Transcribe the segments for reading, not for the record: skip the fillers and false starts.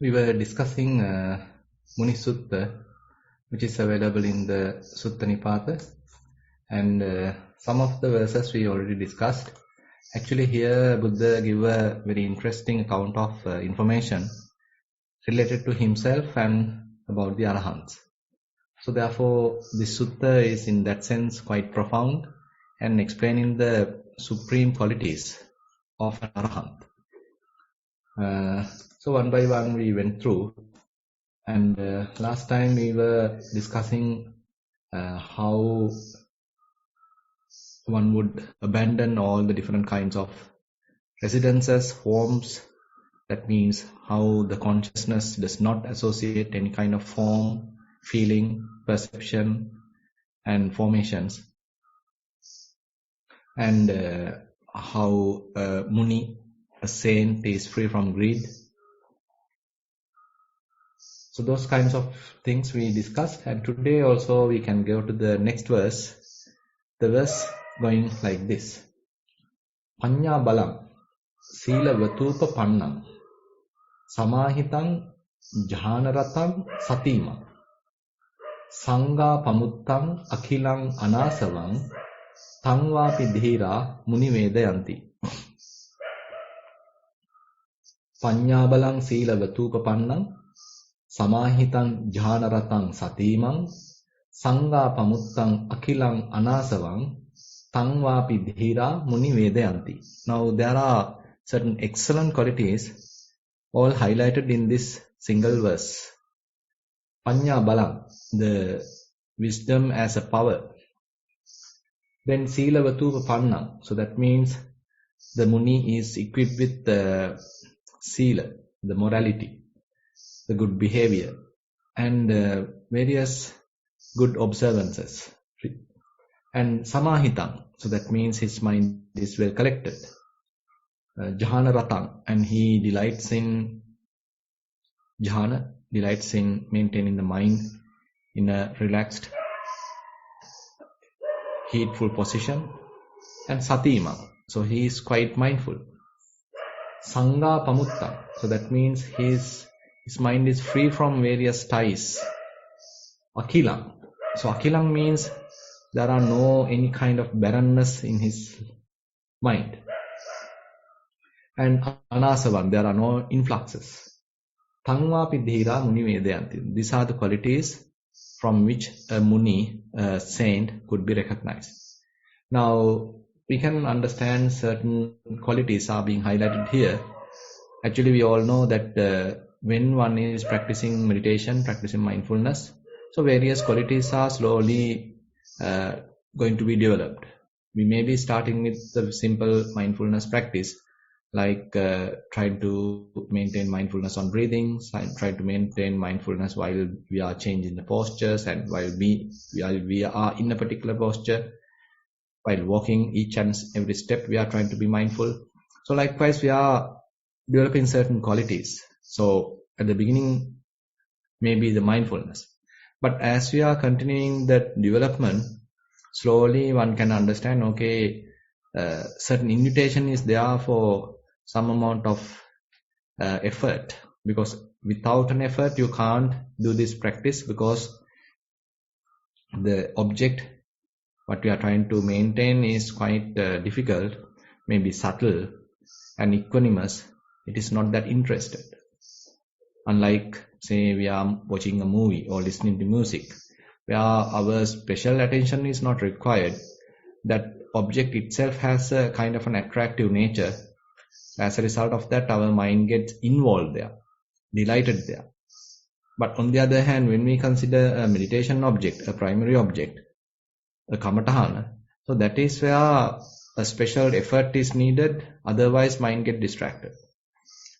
We were discussing Muni Sutta, which is available in the Sutta Nipata, and some of the verses we already discussed. Actually, here Buddha give a very interesting account of information related to himself and about the Arahants. So therefore, this Sutta is in that sense quite profound and explaining the supreme qualities of an Arahant. So one by one we went through, and last time we were discussing how one would abandon all the different kinds of residences, forms. That means how the consciousness does not associate any kind of form, feeling, perception, and formations. And how Muni, a saint, is free from greed. So those kinds of things we discussed, and today also we can go to the next verse. The verse going like this. Panya balam sila vatupa pannam samahitam jhanaratam satima sangha pamuttam akhilang anasavam tangvapi dhira muni vedayanti. Panya balam sila vatupa pannam samahitam jhanaratam satimam sangha pamuttam akhilang anasavam tangvapi dhira muni vedayanti. Now there are certain excellent qualities all highlighted in this single verse. Panya balam, the wisdom as a power. Then sila vatupa panna, so that means the Muni is equipped with the sila, the morality, the good behavior, and various good observances. And samahitam, so that means his mind is well collected. Jhanaratam, and he delights in jhana, delights in maintaining the mind in a relaxed, heedful position. And satima, so he is quite mindful. Sangha pamuttam, so that means his mind is free from various ties. Akhilam, so akhilam means there are no any kind of barrenness in his mind. And anasavam, there are no influxes. Tangvapi dhira muni vedayanti. These are the qualities from which a Muni, a saint, could be recognized. Now, we can understand certain qualities are being highlighted here. Actually, we all know that when one is practicing meditation, practicing mindfulness, so various qualities are slowly going to be developed. We may be starting with the simple mindfulness practice, like trying to maintain mindfulness on breathing, try to maintain mindfulness while we are changing the postures, and while we are in a particular posture, while walking each and every step we are trying to be mindful. So likewise we are developing certain qualities. So at the beginning maybe the mindfulness, but as we are continuing that development, slowly one can understand, okay, certain invitation is there for some amount of effort, because without an effort you can't do this practice, because the object what we are trying to maintain is quite difficult, maybe subtle and equanimous. It is not that interested. Unlike, say, we are watching a movie or listening to music, where our special attention is not required. That object itself has a kind of an attractive nature. As a result of that, our mind gets involved there, delighted there. But on the other hand, when we consider a meditation object, a primary object, a kamatahana, so that is where a special effort is needed, otherwise mind gets distracted.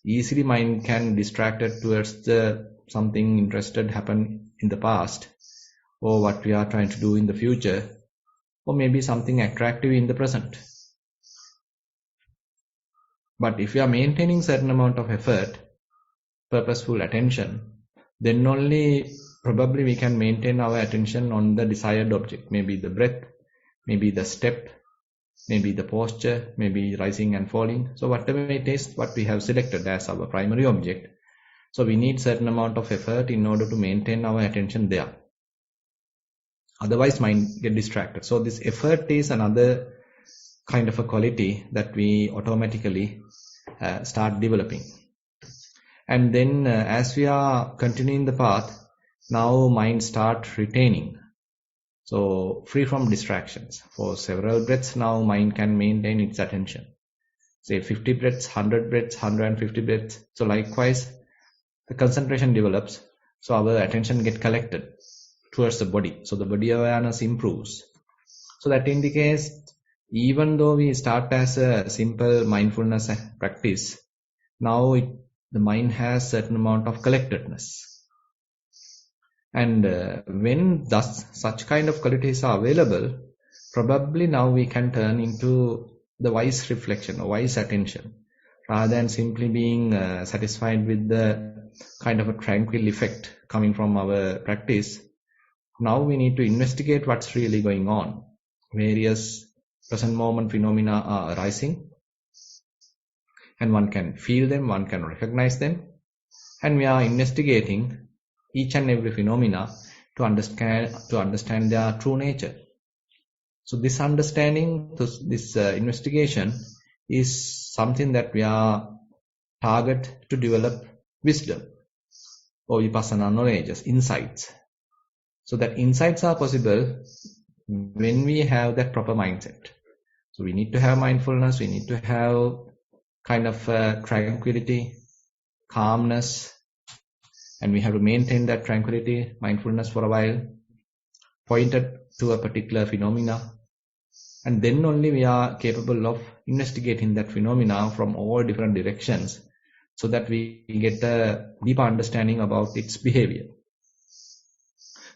Easily mind can distracted towards the something interested happened in the past, or what we are trying to do in the future, or maybe something attractive in the present. But if we are maintaining certain amount of effort, purposeful attention, then only probably we can maintain our attention on the desired object, maybe the breath, maybe the step, maybe the posture, maybe rising and falling. So whatever it is, what we have selected as our primary object, So we need certain amount of effort in order to maintain our attention there. Otherwise mind get distracted. So this effort is another kind of a quality that we automatically start developing. And then as we are continuing the path, now mind start retaining. So free from distractions. For several breaths now mind can maintain its attention. Say 50 breaths, 100 breaths, 150 breaths. So likewise the concentration develops. So our attention get collected towards the body. So the body awareness improves. So that indicates even though we start as a simple mindfulness practice, now the mind has certain amount of collectedness. And when thus such kind of qualities are available, probably now we can turn into the wise reflection or wise attention, rather than simply being satisfied with the kind of a tranquil effect coming from our practice. Now we need to investigate what's really going on. Various present moment phenomena are arising, and one can feel them, one can recognize them, and we are investigating each and every phenomena to understand their true nature. So this understanding, this investigation is something that we are target to develop wisdom or vipassana knowledges, insights. So that insights are possible when we have that proper mindset. So we need to have mindfulness, we need to have kind of tranquility, calmness, and we have to maintain that tranquility, mindfulness for a while, pointed to a particular phenomena, and then only we are capable of investigating that phenomena from all different directions so that we get a deeper understanding about its behavior.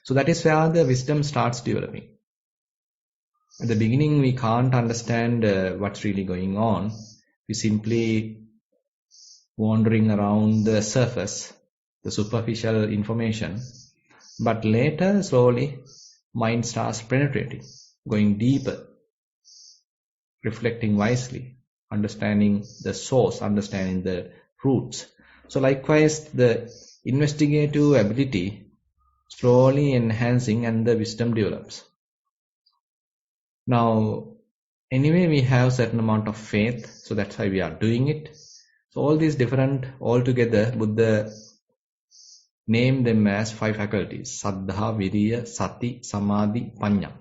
So that is where the wisdom starts developing. At the beginning, we can't understand what's really going on. We simply wandering around the surface, the superficial information. But later, slowly, mind starts penetrating, going deeper, reflecting wisely, understanding the source, understanding the roots. So likewise, the investigative ability slowly enhancing and the wisdom develops. Now, anyway, we have certain amount of faith, so that's why we are doing it. So all these different, all together, Buddha named them as 5 faculties: Saddha, Viriya, Sati, Samadhi, Panya.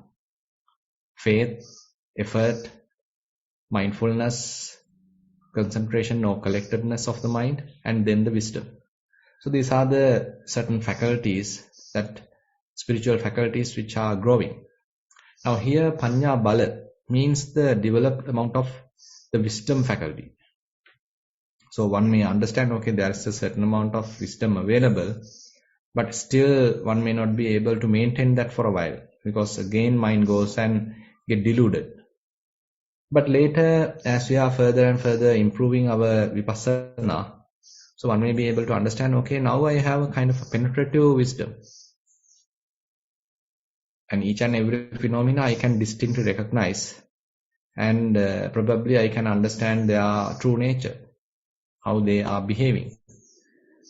Faith, effort, mindfulness, concentration or collectedness of the mind, and then the wisdom. So these are the certain faculties, that spiritual faculties which are growing. Now here Panya Bala means the developed amount of the wisdom faculty. So one may understand, okay, there is a certain amount of wisdom available, but still one may not be able to maintain that for a while, because again mind goes and get deluded. But later, as we are further and further improving our vipassana, so one may be able to understand, okay, now I have a kind of a penetrative wisdom. And each and every phenomena I can distinctly recognize, and probably I can understand their true nature, how they are behaving.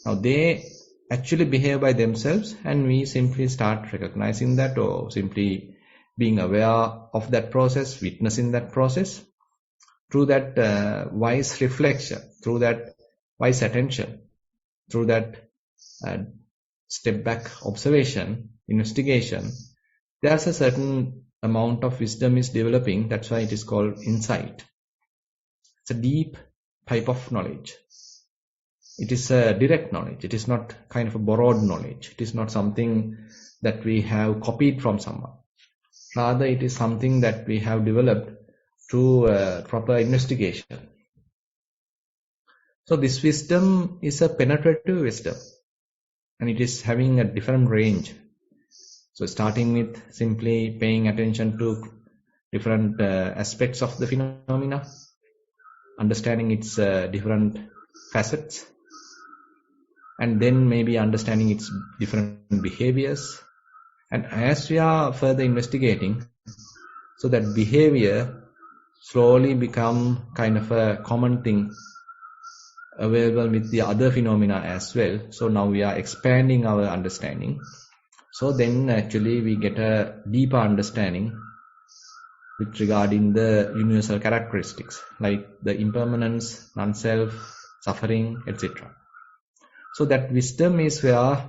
Now they actually behave by themselves, and we simply start recognizing that, or simply being aware of that process, witnessing that process through that wise reflection, through that wise attention, through that step back observation, investigation. There's a certain amount of wisdom is developing. That's why it is called insight. It's a deep type of knowledge. It is a direct knowledge. It is not kind of a borrowed knowledge. It is not something that we have copied from someone. Rather, it is something that we have developed through proper investigation. So this wisdom is a penetrative wisdom, and it is having a different range. So starting with simply paying attention to different aspects of the phenomena, understanding its different facets, and then maybe understanding its different behaviors. And as we are further investigating, so that behavior slowly become kind of a common thing available with the other phenomena as well. So now we are expanding our understanding. So then actually we get a deeper understanding with regarding the universal characteristics like the impermanence, non-self, suffering, etc. So that wisdom is where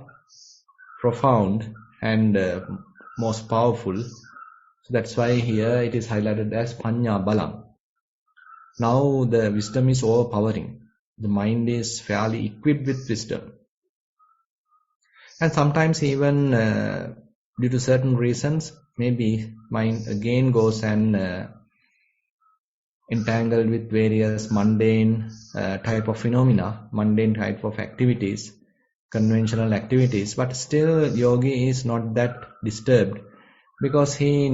profound and most powerful. So that's why here it is highlighted as Panya Balam. Now the wisdom is overpowering. The mind is fairly equipped with wisdom. And sometimes even due to certain reasons, maybe mind again goes and entangled with various mundane type of phenomena, mundane type of activities, conventional activities, but still yogi is not that disturbed because he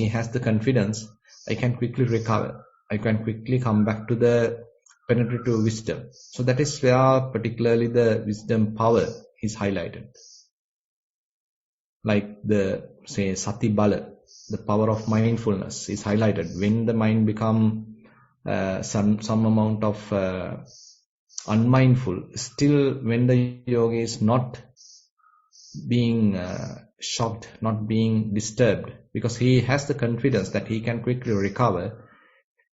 has the confidence, I can quickly recover, I can quickly come back to the penetrative wisdom. So that is where particularly the wisdom power is highlighted. Like the, say, sati bala, the power of mindfulness is highlighted. When the mind become some amount of unmindful, still when the yogi is not being shocked, not being disturbed, because he has the confidence that he can quickly recover,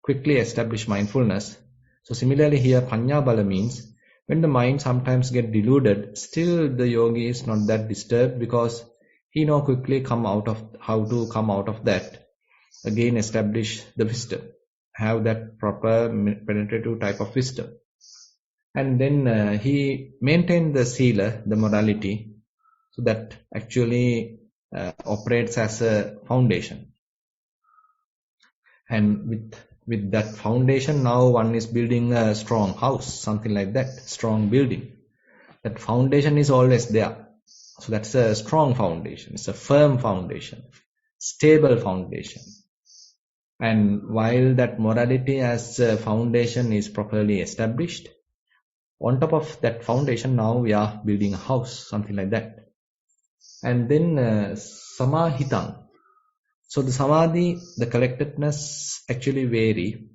quickly establish mindfulness. So similarly here Panya Bala means when the mind sometimes get deluded, still the yogi is not that disturbed because he know quickly how to come out of that, again establish the wisdom, have that proper penetrative type of wisdom. And then he maintained the sila, the morality, so that actually operates as a foundation. And with that foundation, now one is building a strong house, something like that, strong building. That foundation is always there. So that's a strong foundation. It's a firm foundation, stable foundation. And while that morality as a foundation is properly established, on top of that foundation, now we are building a house, something like that. And then samahitang. So the samadhi, the collectedness actually vary.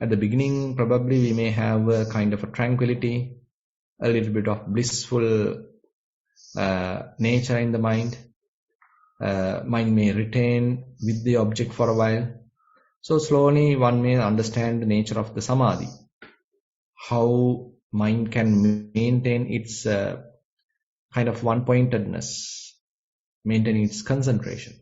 At the beginning, probably we may have a kind of a tranquility, a little bit of blissful nature in the mind. Mind may retain with the object for a while. So slowly one may understand the nature of the samadhi, how mind can maintain its kind of one-pointedness, maintain its concentration.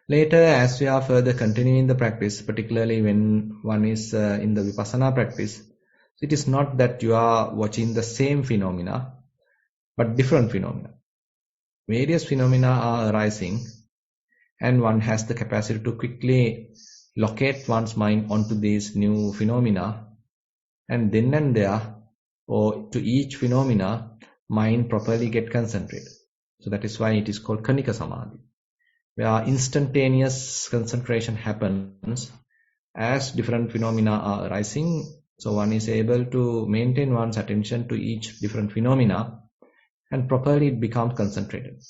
Later, as we are further continuing the practice, particularly when one is in the vipassana practice, it is not that you are watching the same phenomena, but different phenomena. Various phenomena are arising, and one has the capacity to quickly locate one's mind onto these new phenomena, and then and there, or to each phenomena, mind properly get concentrated. So that is why it is called Kanika Samadhi, where instantaneous concentration happens as different phenomena are arising. So one is able to maintain one's attention to each different phenomena and properly become concentrated.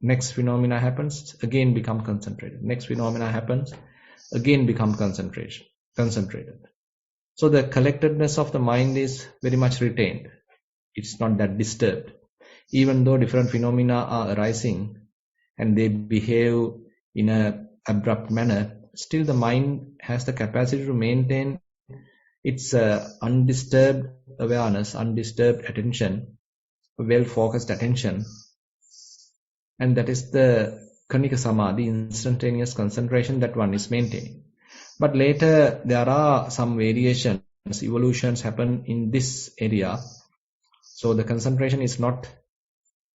Next phenomena happens, again become concentrated. Next phenomena happens, again become concentrated. So the collectedness of the mind is very much retained. It's not that disturbed. Even though different phenomena are arising and they behave in an abrupt manner, still the mind has the capacity to maintain its undisturbed awareness, undisturbed attention, well-focused attention. And that is the Kanika Samadhi, instantaneous concentration that one is maintaining. But later there are some variations, evolutions happen in this area. So the concentration is not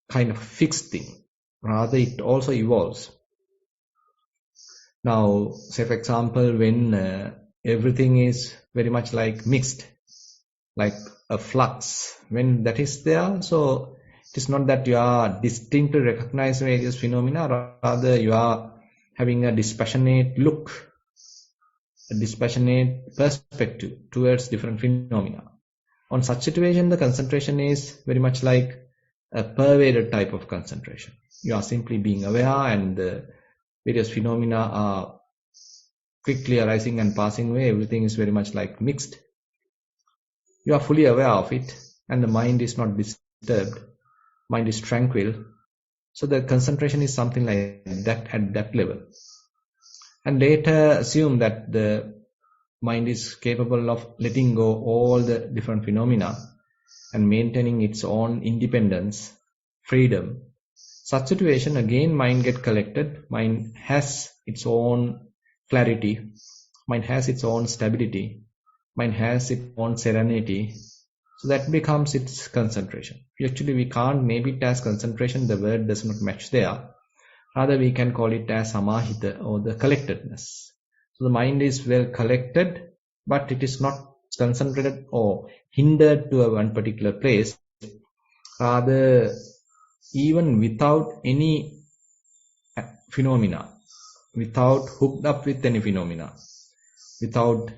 kind of fixed thing. Rather, it also evolves. Now, say for example, when everything is very much like mixed, like a flux, when that is there, so it is not that you are distinctly recognizing various phenomena, rather you are having a dispassionate look, a dispassionate perspective towards different phenomena. On such situation, the concentration is very much like a pervaded type of concentration. You are simply being aware, and the various phenomena are quickly arising and passing away. Everything is very much like mixed. You are fully aware of it, and the mind is not disturbed. Mind is tranquil. So the concentration is something like that at that level. And later assume that the mind is capable of letting go all the different phenomena and maintaining its own independence, freedom. Such situation, again mind get collected, mind has its own clarity, mind has its own stability, mind has its own serenity. So that becomes its concentration. Actually, we can't name it as concentration, the word does not match there. Rather, we can call it as samahita, or the collectedness. So the mind is well collected, but it is not concentrated or hindered to one particular place. Rather, even without any phenomena, without hooked up with any phenomena, without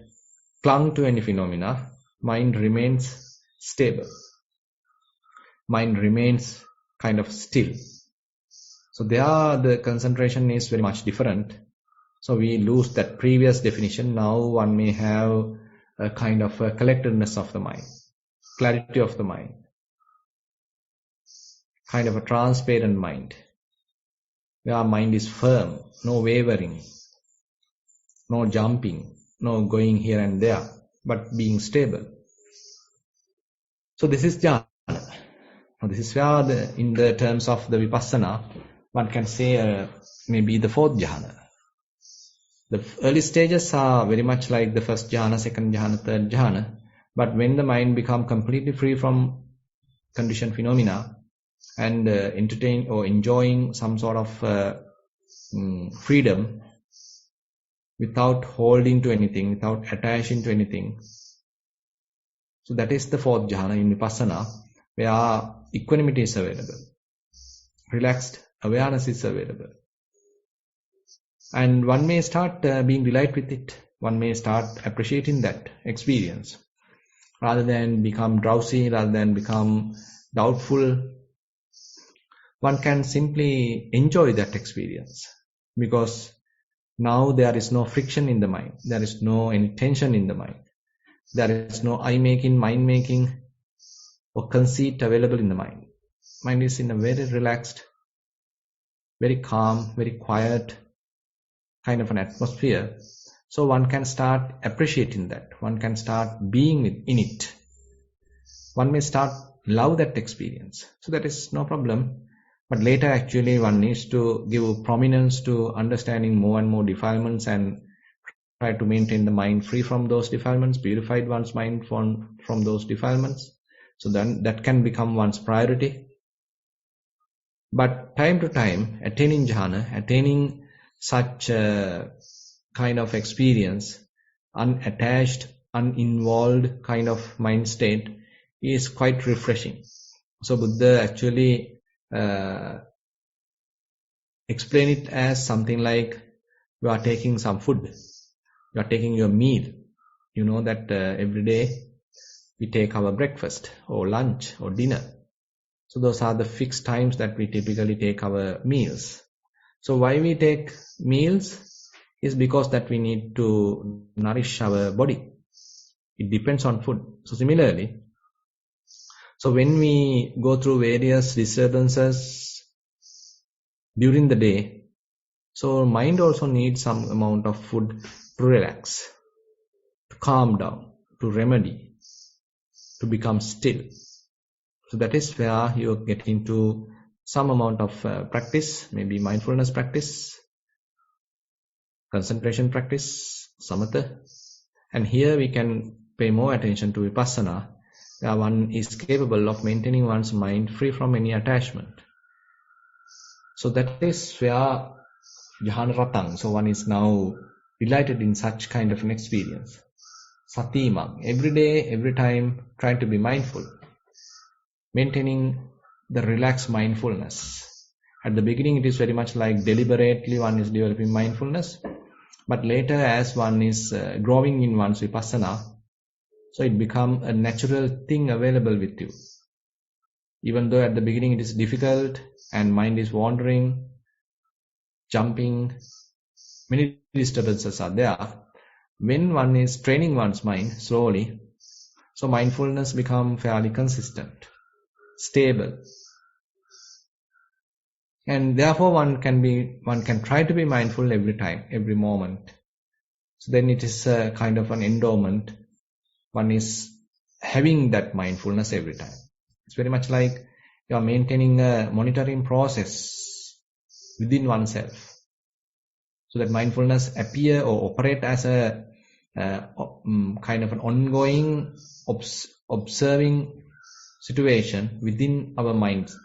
clung to any phenomena, mind remains stable. Mind remains kind of still. So there the concentration is very much different. So we lose that previous definition. Now one may have a kind of a collectedness of the mind, clarity of the mind, kind of a transparent mind, where mind is firm, no wavering, no jumping, no going here and there, but being stable. So this is jhana. Now this is where in the terms of the vipassana, one can say maybe the fourth jhana. The early stages are very much like the first jhana, second jhana, third jhana. But when the mind becomes completely free from conditioned phenomena and entertain or enjoying some sort of freedom without holding to anything, without attaching to anything. So that is the fourth jhana in vipassana, where equanimity is available, relaxed awareness is available. And one may start being delighted with it. One may start appreciating that experience. Rather than become drowsy, rather than become doubtful, one can simply enjoy that experience. Because now there is no friction in the mind. There is no any tension in the mind. There is no I-making, mind-making, or conceit available in the mind. Mind is in a very relaxed, very calm, very quiet kind of an atmosphere. So one can start appreciating that. One can start being in it. One may start love that experience. So that is no problem. But later actually one needs to give prominence to understanding more and more defilements and try to maintain the mind free from those defilements, purified one's mind from those defilements. So then that can become one's priority. But time to time, attaining jhana, attaining such a kind of experience, unattached, uninvolved kind of mind state is quite refreshing. So Buddha actually explain it as something like you are taking some food, you are taking your meal. You know that every day we take our breakfast or lunch or dinner. So those are the fixed times that we typically take our meals. So why we take meals is because that we need to nourish our body. It depends on food. So similarly, so when we go through various disturbances during the day, so mind also needs some amount of food to relax, to calm down, to remedy, to become still. So that is where you get into some amount of practice, maybe mindfulness practice, concentration practice, samatha. And here we can pay more attention to vipassana, where one is capable of maintaining one's mind free from any attachment. So that is where Chandaratana, so one is now delighted in such kind of an experience. Satimang, every day, every time, trying to be mindful, maintaining the relaxed mindfulness. At the beginning, it is very much like deliberately one is developing mindfulness, but later as one is growing in one's vipassana, so it becomes a natural thing available with you. Even though at the beginning it is difficult and mind is wandering, jumping, many disturbances are there. When one is training one's mind slowly, So mindfulness becomes fairly consistent, stable, and therefore one can try to be mindful every time, every moment. So then it is a kind of an endowment. One is having that mindfulness every time. It's very much like you are maintaining a monitoring process within oneself, so that mindfulness appear or operate as a kind of an ongoing observing situation within our minds.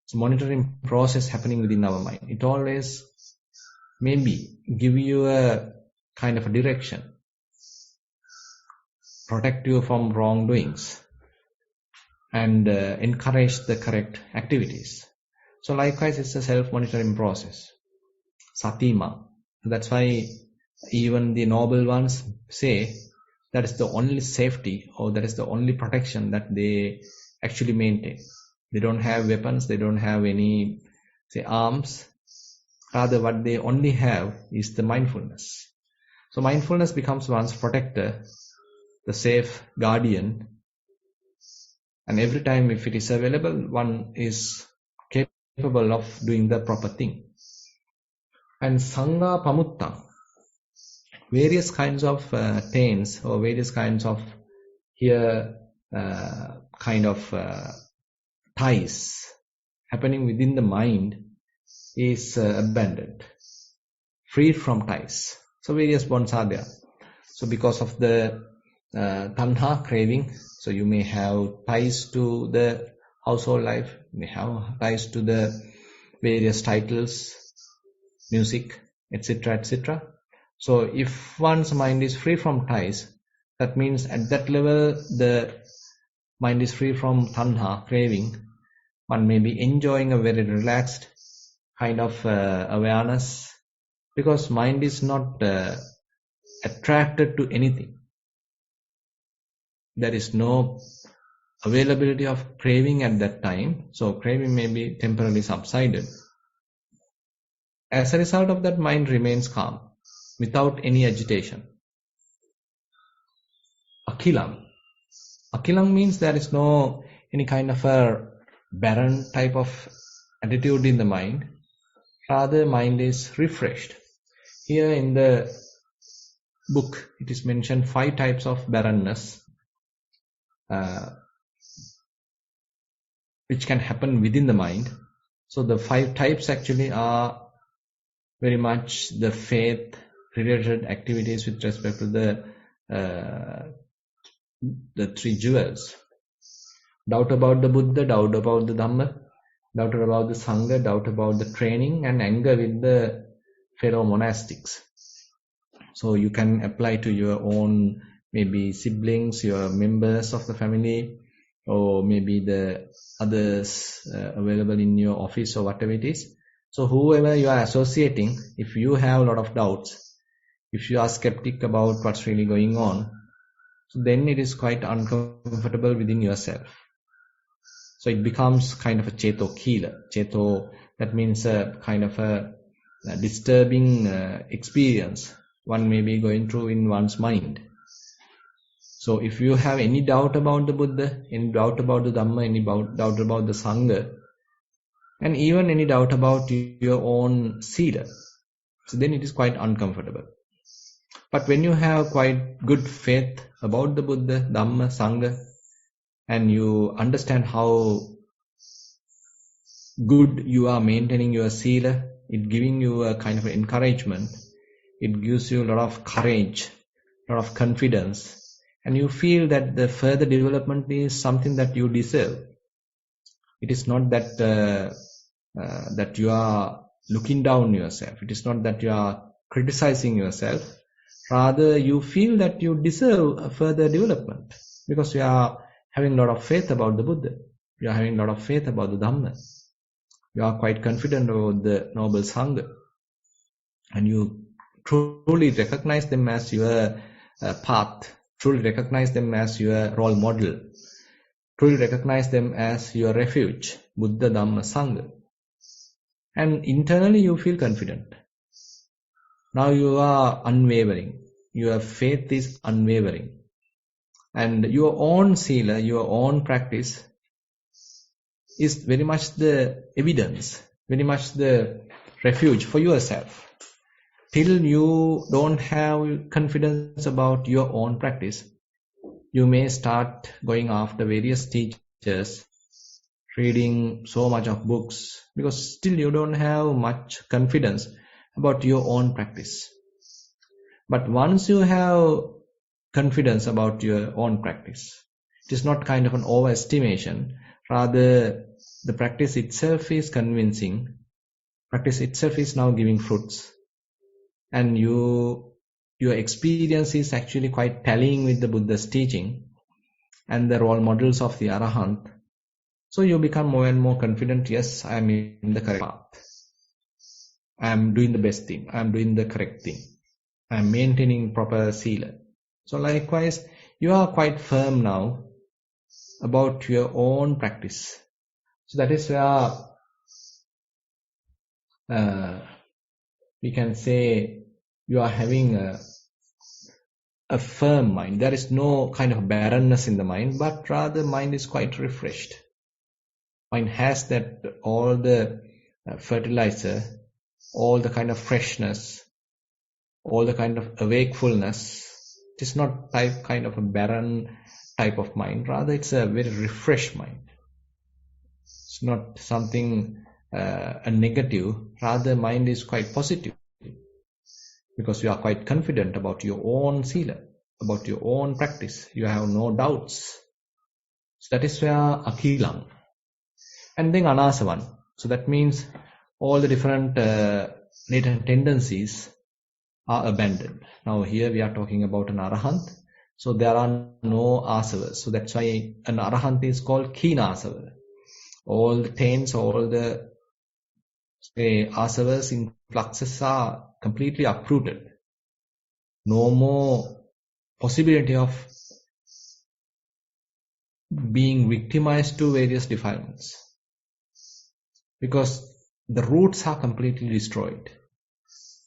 It's a monitoring process happening within our mind. It always maybe give you a kind of a direction, protect you from wrongdoings, and encourage the correct activities. So likewise, it's a self-monitoring process. Satima. That's why even the noble ones say that is the only safety, or that is the only protection that they actually maintain. They don't have weapons, they don't have any, say, arms. Rather, what they only have is the mindfulness. So mindfulness becomes one's protector, the safe guardian, and every time if it is available, one is capable of doing the proper thing. And Sangha Pamutta, various kinds of pains or various kinds of here ties happening within the mind is abandoned, freed from ties. So various bonds are there. So because of the tanha, craving, so you may have ties to the household life, you may have ties to the various titles, music, etc., etc. So if one's mind is free from ties, that means at that level the mind is free from tanha, craving. One may be enjoying a very relaxed kind of awareness, because mind is not attracted to anything. There is no availability of craving at that time, so craving may be temporarily subsided. As a result of that, mind remains calm without any agitation. Akilam. Akilam means there is no any kind of a barren type of attitude in the mind. Rather, mind is refreshed. Here in the book, it is mentioned 5 types of barrenness which can happen within the mind. So the 5 types actually are very much the faith related activities with respect to the 3 jewels. Doubt about the Buddha, doubt about the Dhamma, doubt about the Sangha, doubt about the training, and anger with the fellow monastics. So you can apply to your own maybe siblings, your members of the family, or maybe the others available in your office or whatever it is. So whoever you are associating, if you have a lot of doubts, if you are skeptic about what's really going on, so then it is quite uncomfortable within yourself. So it becomes kind of a cheto killer. Cheto, that means a kind of a disturbing experience one may be going through in one's mind. So if you have any doubt about the Buddha, any doubt about the Dhamma, any doubt about the Sangha, and even any doubt about your own Sila, so then it is quite uncomfortable. But when you have quite good faith about the Buddha, Dhamma, Sangha, and you understand how good you are maintaining your Sila, it giving you a kind of encouragement, it gives you a lot of courage, a lot of confidence, and you feel that the further development is something that you deserve. It is not that that you are looking down yourself. It is not that you are criticizing yourself. Rather, you feel that you deserve a further development, because you are having a lot of faith about the Buddha. You are having a lot of faith about the Dhamma. You are quite confident about the Noble Sangha. And you truly recognize them as your path, truly recognize them as your role model, truly recognize them as your refuge, Buddha, Dhamma, Sangha. And internally you feel confident. Now you are unwavering. Your faith is unwavering. And your own sila, your own practice is very much the evidence, very much the refuge for yourself. Till you don't have confidence about your own practice, you may start going after various teachers, reading so much of books, because still you don't have much confidence about your own practice. But once you have confidence about your own practice, it is not kind of an overestimation, rather the practice itself is convincing, practice itself is now giving fruits, and your experience is actually quite tallying with the Buddha's teaching and the role models of the Arahant. So you become more and more confident, yes, I am in the correct path, I am doing the best thing, I am doing the correct thing, I am maintaining proper sila. So likewise, you are quite firm now about your own practice. So that is where we can say you are having a firm mind. There is no kind of barrenness in the mind, but rather mind is quite refreshed. Mind has that all the fertilizer, all the kind of freshness, all the kind of awakefulness. It is not kind of a barren type of mind, rather it's a very refreshed mind. It's not something a negative, rather mind is quite positive, because you are quite confident about your own sila, about your own practice. You have no doubts. So that is where akilang. And then anasavan. So that means all the different latent tendencies are abandoned. Now here we are talking about an arahant. So there are no asavas. So that's why an arahant is called khinasava. All the taints, all the asavas in fluxes are completely uprooted. No more possibility of being victimized to various defilements, because the roots are completely destroyed.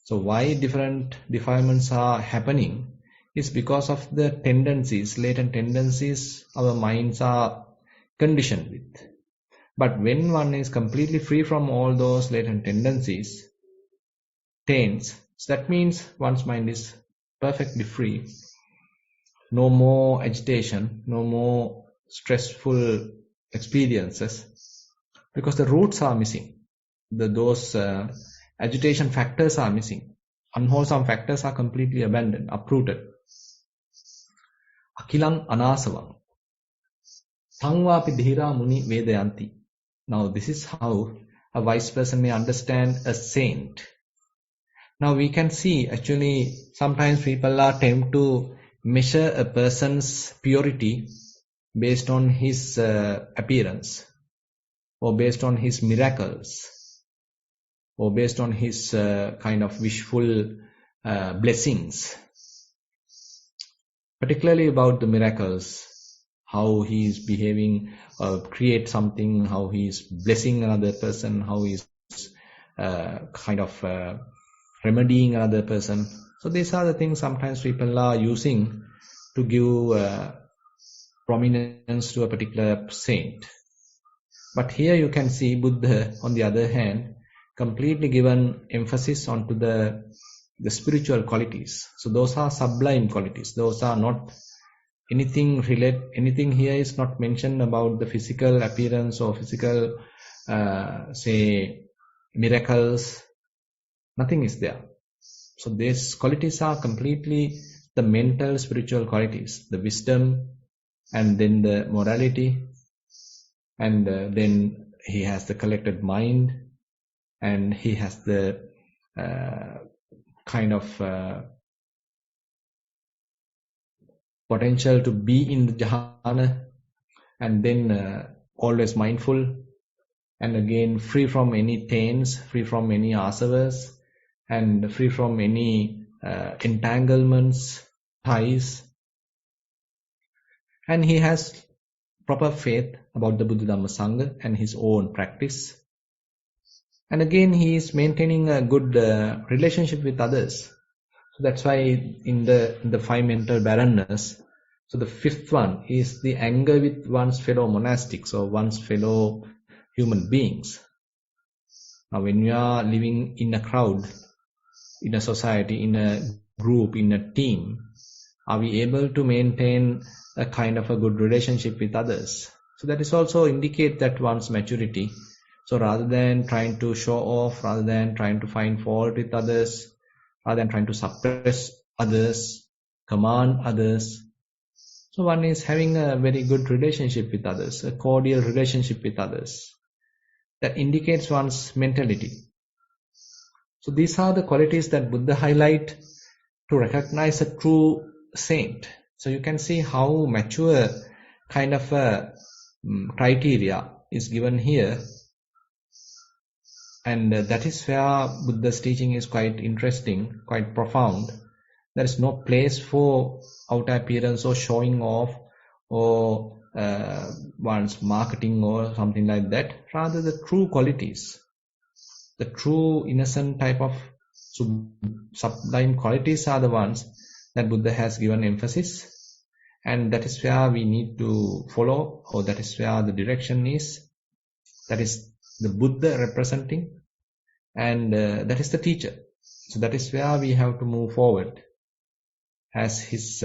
So why different defilements are happening is because of the tendencies, latent tendencies our minds are conditioned with. But when one is completely free from all those latent tendencies, taints, so that means one's mind is perfectly free. No more agitation, no more stressful experiences, because the roots are missing. Those agitation factors are missing. Unwholesome factors are completely abandoned, uprooted. Akilang anasavam. Thangvapi Thero Muni Vedayanti. Now this is how a wise person may understand a saint. Now we can see, actually sometimes people are tempted to measure a person's purity based on his appearance, or based on his miracles, or based on his kind of wishful blessings. Particularly about the miracles, how he is behaving, create something, how he is blessing another person, how he is kind of remedying another person. So these are the things sometimes people are using to give prominence to a particular saint. But here you can see Buddha, on the other hand, completely given emphasis onto the spiritual qualities. So those are sublime qualities. Those are not anything here is not mentioned about the physical appearance or physical, say, miracles. Nothing is there. So these qualities are completely the mental, spiritual qualities, the wisdom, and then the morality, and then he has the collected mind, and he has the kind of potential to be in the jhana, and then always mindful, and again free from any taints, free from any asavas, and free from any entanglements, ties. And he has proper faith about the Buddha Dhamma Sangha and his own practice. And again, he is maintaining a good relationship with others. So that's why in the five mental barrenness, So the fifth one is the anger with one's fellow monastics or one's fellow human beings. Now, when we are living in a crowd, in a society, in a group, in a team, are we able to maintain a kind of a good relationship with others? So that is also indicate that one's maturity. So rather than trying to show off, rather than trying to find fault with others, rather than trying to suppress others, command others, so one is having a very good relationship with others, a cordial relationship with others. That indicates one's mentality. So these are the qualities that Buddha highlight to recognize a true saint. So you can see how mature kind of a criteria is given here. And that is where Buddha's teaching is quite interesting, quite profound. There is no place for outer appearance or showing off or one's marketing or something like that. Rather, the true qualities, the true innocent type of sublime qualities are the ones that Buddha has given emphasis. And that is where we need to follow, or that is where the direction is. That is the Buddha representing, and that is the teacher. So that is where we have to move forward as his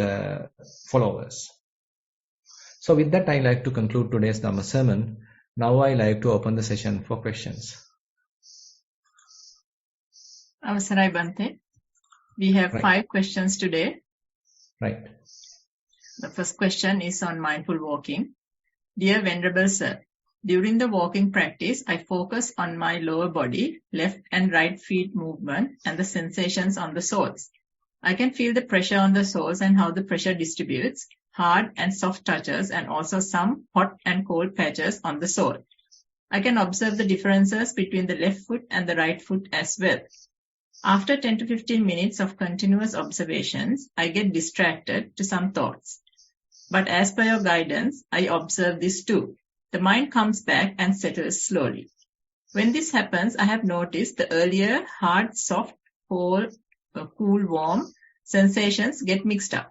followers. So with that, I like to conclude today's Dhamma sermon. Now I like to open the session for questions. Avasarai Bhante, we have Right. 5 questions today. Right. The first question is on mindful walking. Dear Venerable Sir, during the walking practice, I focus on my lower body, left and right feet movement and the sensations on the soles. I can feel the pressure on the soles and how the pressure distributes, hard and soft touches and also some hot and cold patches on the sole. I can observe the differences between the left foot and the right foot as well. After 10 to 15 minutes of continuous observations, I get distracted to some thoughts. But as per your guidance, I observe this too. The mind comes back and settles slowly. When this happens, I have noticed the earlier hard, soft, cool, warm sensations get mixed up.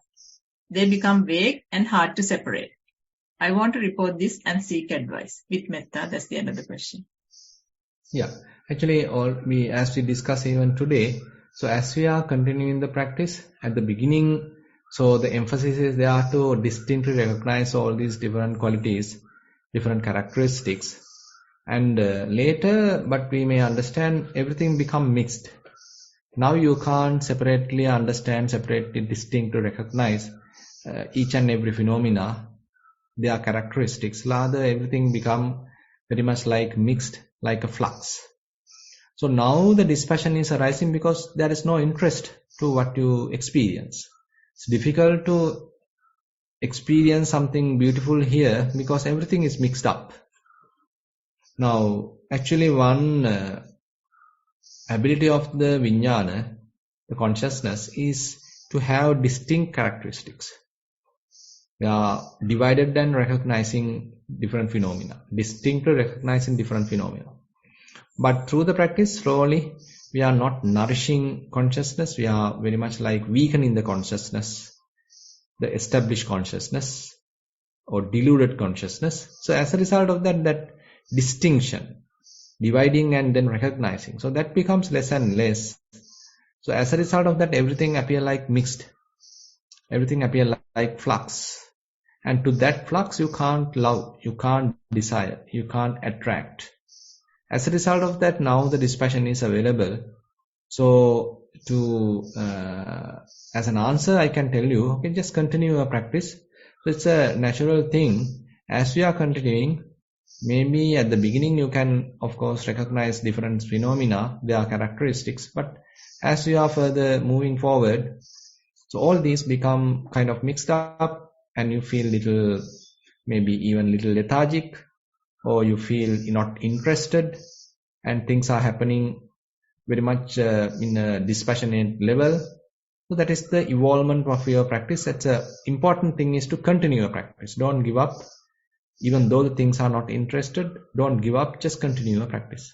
They become vague and hard to separate. I want to report this and seek advice. With metta, that's the end of the question. Yeah, actually, as we discussed even today, so as we are continuing the practice at the beginning, so the emphasis is there to distinctly recognize all these different qualities, different characteristics, and later, but we may understand everything become mixed. Now you can't separately understand, separately distinctly recognize each and every phenomena, their characteristics. Rather, everything become very much like mixed, like a flux. So now the dispassion is arising because there is no interest to what you experience. It's difficult to experience something beautiful here because everything is mixed up. Now, actually one ability of the vijnana, the consciousness, is to have distinct characteristics. We are divided and recognizing different phenomena, distinctly recognizing different phenomena. But through the practice, slowly, we are not nourishing consciousness. We are very much like weakening the consciousness, the established consciousness or deluded consciousness. So as a result of that, that distinction, dividing and then recognizing, so that becomes less and less. So as a result of that, everything appear like mixed. Everything appear like flux. And to that flux, you can't love, you can't desire, you can't attract. As a result of that, now the dispassion is available. So as an answer, I can tell you, okay, just continue your practice. So it's a natural thing. As we are continuing, maybe at the beginning you can, of course, recognize different phenomena, their characteristics. But as we are further moving forward, so all these become kind of mixed up, and you feel little, maybe even little lethargic, or you feel not interested, and things are happening very much in a dispassionate level. So that is the evolvement of your practice. That's a important thing, is to continue your practice. Don't give up. Even though the things are not interested, don't give up, just continue your practice.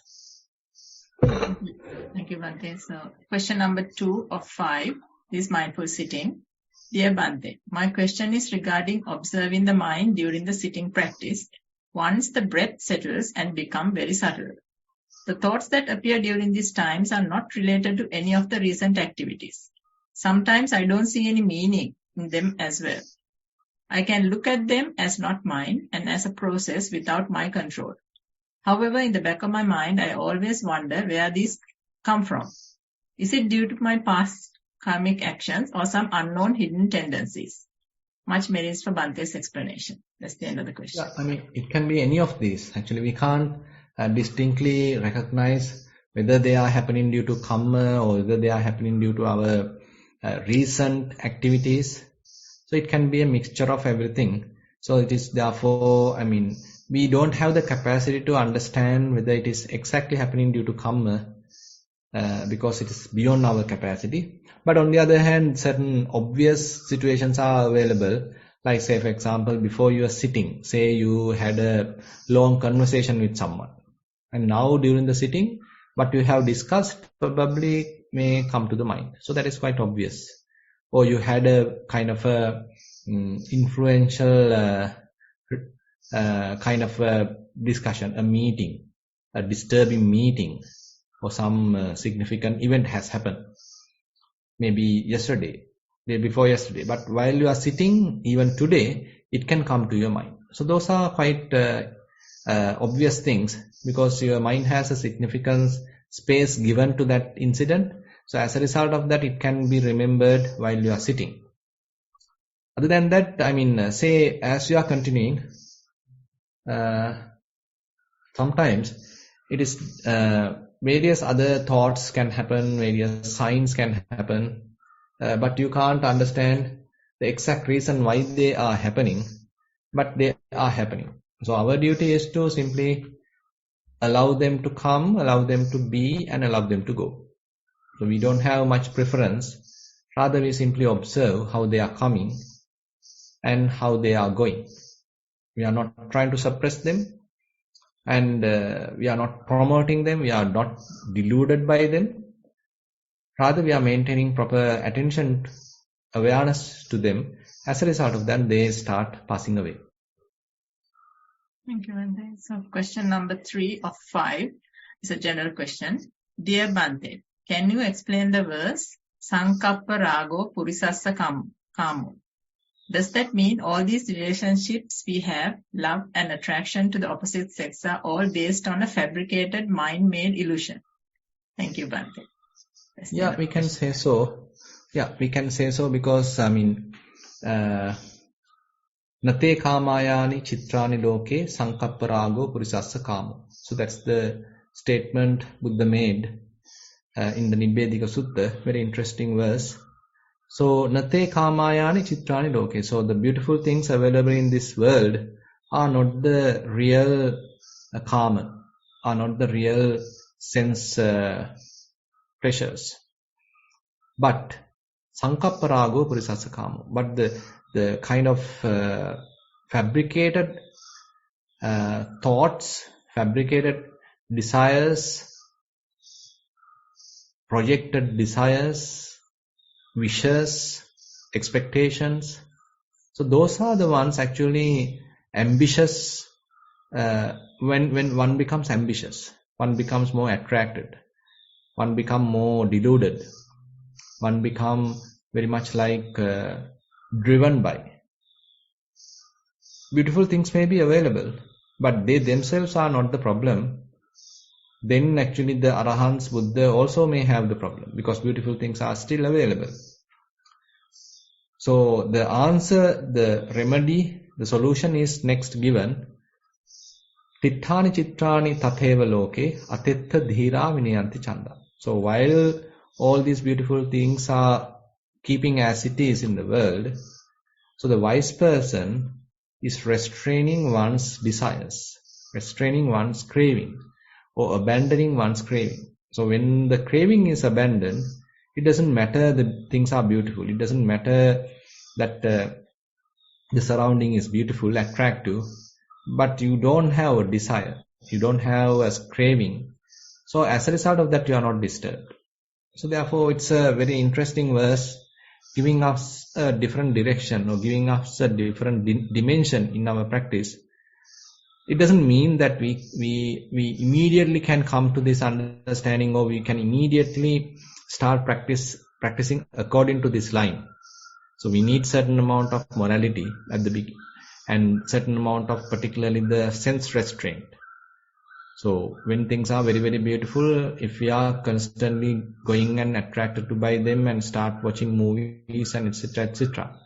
Thank you, Bhante. So question number 2 of 5 is mindful sitting. Dear Bhante, my question is regarding observing the mind during the sitting practice once the breath settles and become very subtle. The thoughts that appear during these times are not related to any of the recent activities. Sometimes I don't see any meaning in them as well. I can look at them as not mine and as a process without my control. However, in the back of my mind, I always wonder where these come from. Is it due to my past karmic actions or some unknown hidden tendencies? Much merits for Bhante's explanation. That's the end of the question. Yeah, I mean, it can be any of these. Actually, we can't distinctly recognize whether they are happening due to karma or whether they are happening due to our recent activities. So it can be a mixture of everything. So it is therefore, I mean, we don't have the capacity to understand whether it is exactly happening due to karma because it is beyond our capacity. But on the other hand, certain obvious situations are available. Like say, for example, before you are sitting, say you had a long conversation with someone. And now during the sitting, what you have discussed probably may come to the mind. So that is quite obvious. Or you had a kind of a influential kind of a discussion, a meeting, a disturbing meeting, or some significant event has happened. Maybe yesterday, day before yesterday. But while you are sitting, even today, it can come to your mind. So those are quite obvious things because your mind has a significant space given to that incident. So as a result of that, it can be remembered while you are sitting. Other than that, I mean, say as you are continuing, sometimes it is various other thoughts can happen, various signs can happen, but you can't understand the exact reason why they are happening, but they are happening. So our duty is to simply allow them to come, allow them to be, and allow them to go. So we don't have much preference. Rather, we simply observe how they are coming and how they are going. We are not trying to suppress them, and we are not promoting them. We are not deluded by them. Rather, we are maintaining proper attention, awareness to them. As a result of that, they start passing away. Thank you, Bhante. So question number 3 of 5 is a general question. Dear Bhante, can you explain the verse Sankappa Rago Purisassa Kamo? Does that mean all these relationships we have, love and attraction to the opposite sex, are all based on a fabricated mind-made illusion? Thank you, Bhante. Yeah, we can say so. Yeah, we can say so because, I mean, Nate kamayani chitrani loke sankappa rago purisassa kamo. So that's the statement Buddha made in the Nibbedika Sutta. Very interesting verse. So nate kamayani chitrani loke. So the beautiful things available in this world are not the real karma, are not the real sense pleasures. But sankappa rago purisassa kamo. But the kind of fabricated thoughts, fabricated desires, projected desires, wishes, expectations. So those are the ones actually ambitious. When one becomes ambitious, one becomes more attracted, one becomes more deluded, one becomes very much like driven by. Beautiful things may be available, but they themselves are not the problem. Then actually the Arahants, Buddha also may have the problem because beautiful things are still available. So the answer, the remedy, the solution is next given. Tittani chitrani tatheva loke atetta dhira vinayanti chanda. So while all these beautiful things are keeping as it is in the world, so the wise person is restraining one's desires, restraining one's craving, or abandoning one's craving. So when the craving is abandoned, it doesn't matter that things are beautiful. It doesn't matter that the surrounding is beautiful, attractive, but you don't have a desire. You don't have a craving. So as a result of that, you are not disturbed. So therefore, it's a very interesting verse giving us a different direction or giving us a different dimension in our practice, it doesn't mean that we immediately can come to this understanding, or we can immediately start practicing according to this line. So we need certain amount of morality at the beginning, and certain amount of particularly the sense restraint. So when things are very, very beautiful, if we are constantly going and attracted to by them and start watching movies and etc.,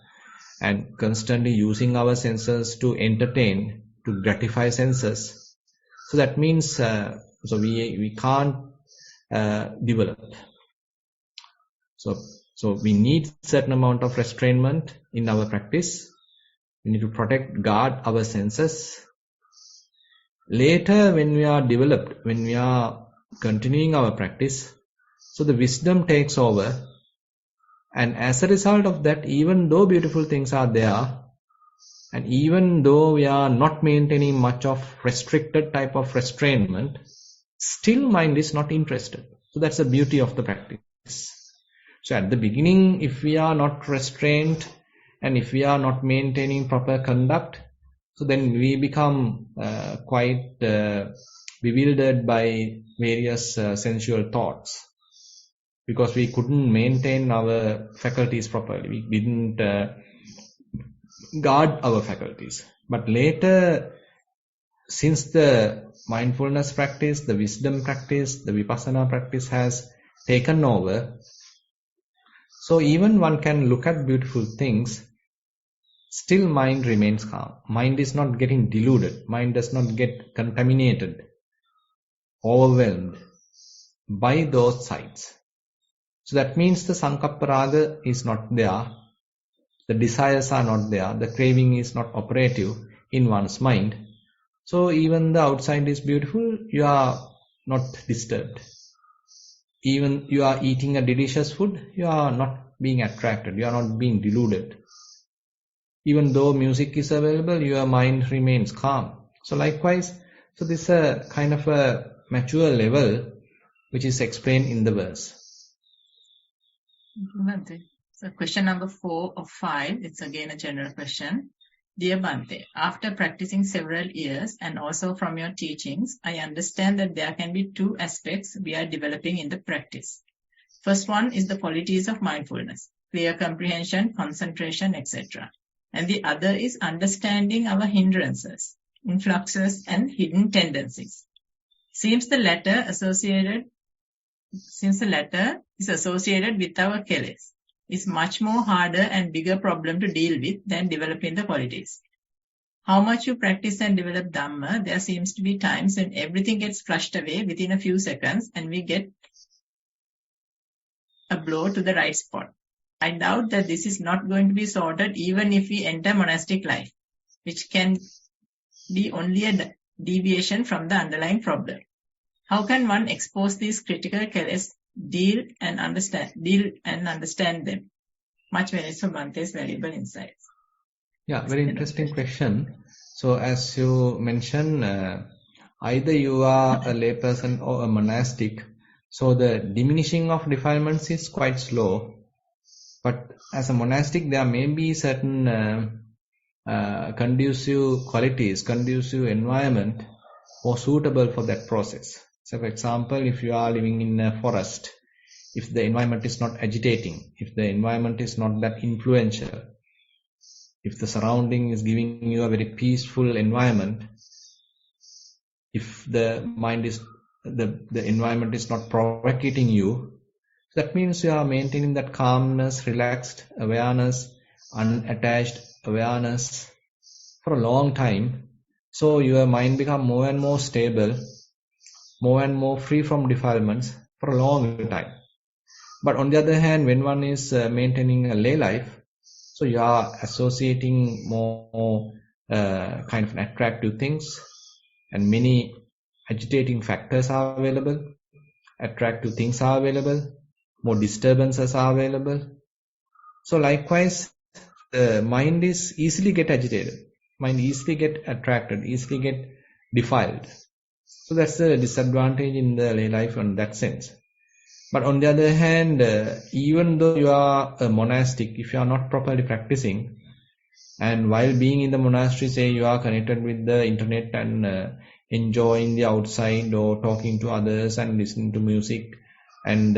and constantly using our senses to entertain, to gratify senses, so that means so we can't develop. So we need certain amount of restraint in our practice. We need to protect, guard our senses. Later, when we are developed, when we are continuing our practice, so the wisdom takes over, and as a result of that, even though beautiful things are there, and even though we are not maintaining much of restricted type of restraint, still mind is not interested. So that's the beauty of the practice. So at the beginning, if we are not restrained and if we are not maintaining proper conduct, so then we become quite bewildered by various sensual thoughts, because we couldn't maintain our faculties properly. We didn't guard our faculties. But later, since the mindfulness practice, the wisdom practice, the vipassana practice has taken over, so even one can look at beautiful things, still mind remains calm. Mind is not getting deluded. Mind does not get contaminated, overwhelmed by those sights. So that means the sankappa raga is not there. The desires are not there. The craving is not operative in one's mind. So even the outside is beautiful, you are not disturbed. Even you are eating a delicious food, you are not being attracted. You are not being deluded. Even though music is available, your mind remains calm. So likewise, so this is a kind of a mature level which is explained in the verse. Bhante. So question number 4 of 5, it's again a general question. Dear Bhante, after practicing several years and also from your teachings, I understand that there can be two aspects we are developing in the practice. First one is the qualities of mindfulness, clear comprehension, concentration, etc. And the other is understanding our hindrances, influxes, and hidden tendencies. Since the latter is associated with our keles, is much more harder and bigger problem to deal with than developing the qualities. How much you practice and develop Dhamma, there seems to be times when everything gets flushed away within a few seconds and we get a blow to the right spot. I doubt that this is not going to be sorted even if we enter monastic life, which can be only a deviation from the underlying problem. How can one expose these critical keles, deal and understand them? Much merits for Bhante's valuable insights. Yeah, very interesting question. So as you mentioned, either you are a layperson or a monastic, so the diminishing of defilements is quite slow. But as a monastic, there may be certain conducive qualities, conducive environment more suitable for that process. So for example, if you are living in a forest, if the environment is not agitating, if the environment is not that influential, if the surrounding is giving you a very peaceful environment, if the mind is, the environment is not provocating you, that means you are maintaining that calmness, relaxed awareness, unattached awareness for a long time. So your mind becomes more and more stable, more and more free from defilements for a long time. But on the other hand, when one is maintaining a lay life, so you are associating more kind of attractive things, and many agitating factors are available, attractive things are available, more disturbances are available. So likewise, the mind is easily get agitated, mind easily get attracted, easily get defiled. So that's the disadvantage in the lay life in that sense. But on the other hand, even though you are a monastic, if you are not properly practicing, and while being in the monastery, say you are connected with the internet and enjoying the outside or talking to others and listening to music and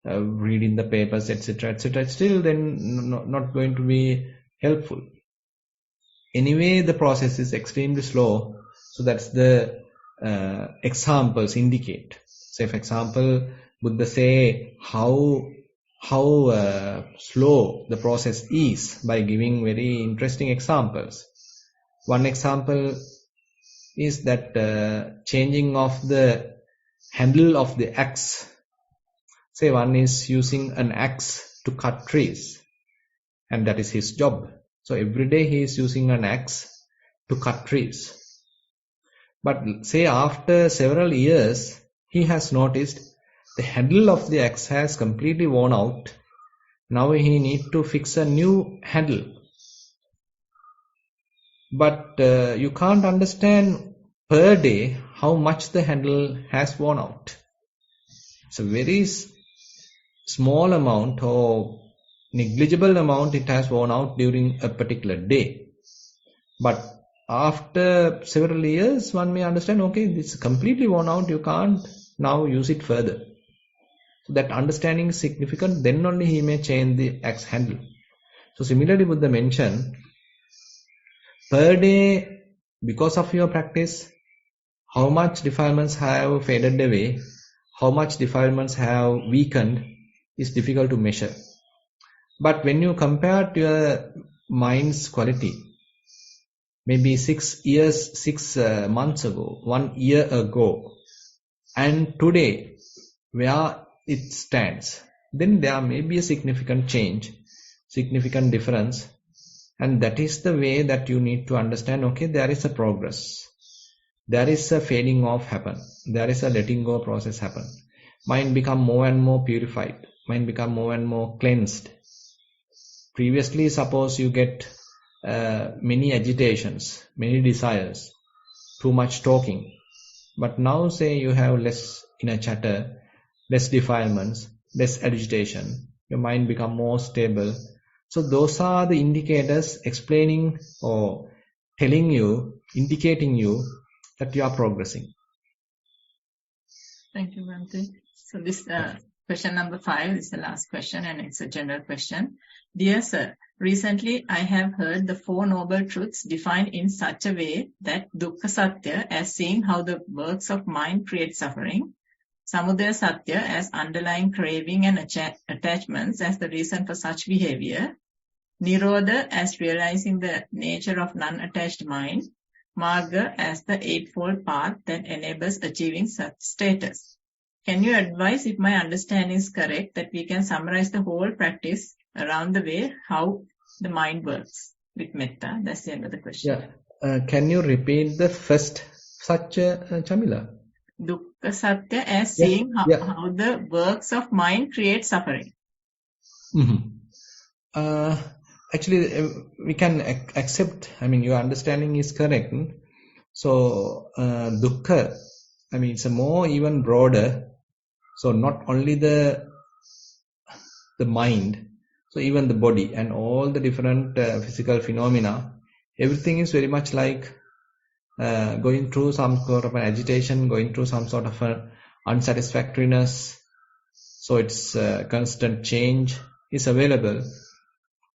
reading the papers, etc., etc., still then not going to be helpful. Anyway, the process is extremely slow, so that's the examples indicate. Say, for example, Buddha say how slow the process is by giving very interesting examples. One example is that changing of the handle of the axe. Say one is using an axe to cut trees, and that is his job. So every day he is using an axe to cut trees. But say after several years, he has noticed the handle of the axe has completely worn out. Now he needs to fix a new handle. But you can't understand per day how much the handle has worn out. It's a very small amount or negligible amount it has worn out during a particular day. But after several years, one may understand, okay, this is completely worn out, you can't now use it further. So that understanding is significant, then only he may change the axe handle. So similarly, Buddha mentioned, per day, because of your practice, how much defilements have faded away, how much defilements have weakened is difficult to measure. But when you compare to your mind's quality, maybe 6 months ago, 1 year ago, and today, where it stands, then there may be a significant change, significant difference, and that is the way that you need to understand, okay, there is a progress. There is a fading off happen. There is a letting go process happen. Mind become more and more purified. Mind become more and more cleansed. Previously, suppose you get many agitations, many desires, too much talking. But now say you have less inner chatter, less defilements, less agitation. Your mind become more stable. So those are the indicators explaining or telling you, indicating you that you are progressing. Thank you, Bhante. So this question number 5 is the last question, and it's a general question. Dear Sir, recently I have heard the 4 Noble Truths defined in such a way that Dukkha Satya as seeing how the works of mind create suffering, Samudaya Satya as underlying craving and attachments as the reason for such behavior, Nirodha as realizing the nature of non-attached mind, Marga as the eightfold path that enables achieving such status. Can you advise, if my understanding is correct, that we can summarize the whole practice around the way how the mind works with metta? That's the end of the question. Yeah. Can you repeat the first Satya, Chamila? Dukkha Satya as seeing how the works of mind create suffering. Mm-hmm. Actually, we can accept, your understanding is correct. So, dukkha, it's a more even broader. So, not only the mind, so even the body and all the different physical phenomena, everything is very much like going through some sort of an agitation, going through some sort of an unsatisfactoriness. So, its constant change is available.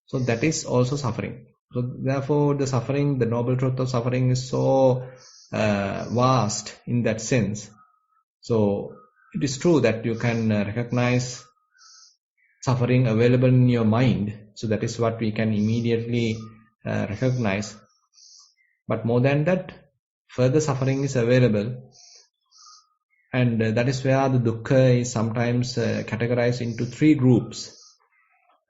So that is also suffering. So therefore, the suffering, the noble truth of suffering is so vast in that sense. So it is true that you can recognize suffering available in your mind. So that is what we can immediately recognize. But more than that, further suffering is available. And that is where the dukkha is sometimes categorized into 3 groups.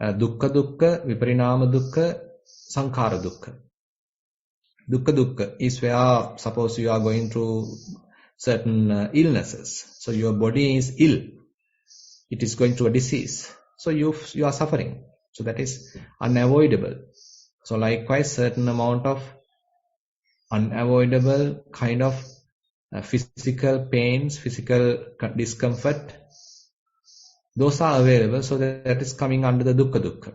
Dukkha dukkha, viparinama dukkha, sankhara dukkha. Dukkha dukkha is where, suppose you are going through certain illnesses. So your body is ill. It is going through a disease. So you are suffering. So that is unavoidable. So likewise, certain amount of unavoidable kind of physical pains, physical discomfort, those are available. So that is coming under the dukkha dukkha.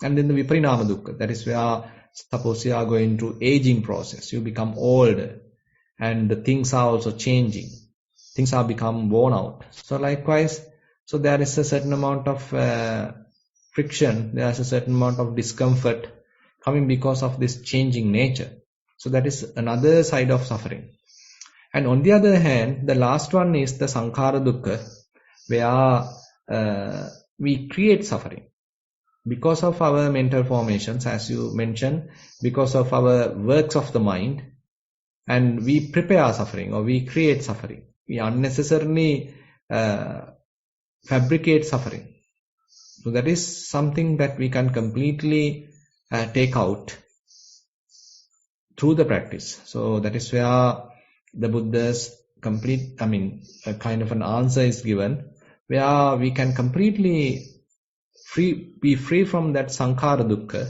And then the viparinama dukkha, that is where suppose you are going through aging process, you become older and the things are also changing, things are become worn out. So likewise, so there is a certain amount of friction, there is a certain amount of discomfort coming because of this changing nature. So that is another side of suffering. And on the other hand, the last one is the sankhara dukkha, where we create suffering because of our mental formations, as you mentioned, because of our works of the mind, and we prepare suffering or we create suffering. We unnecessarily fabricate suffering. So that is something that we can completely take out through the practice. So that is where the Buddha's a kind of an answer is given, where we can completely be free from that sankhara dukkha,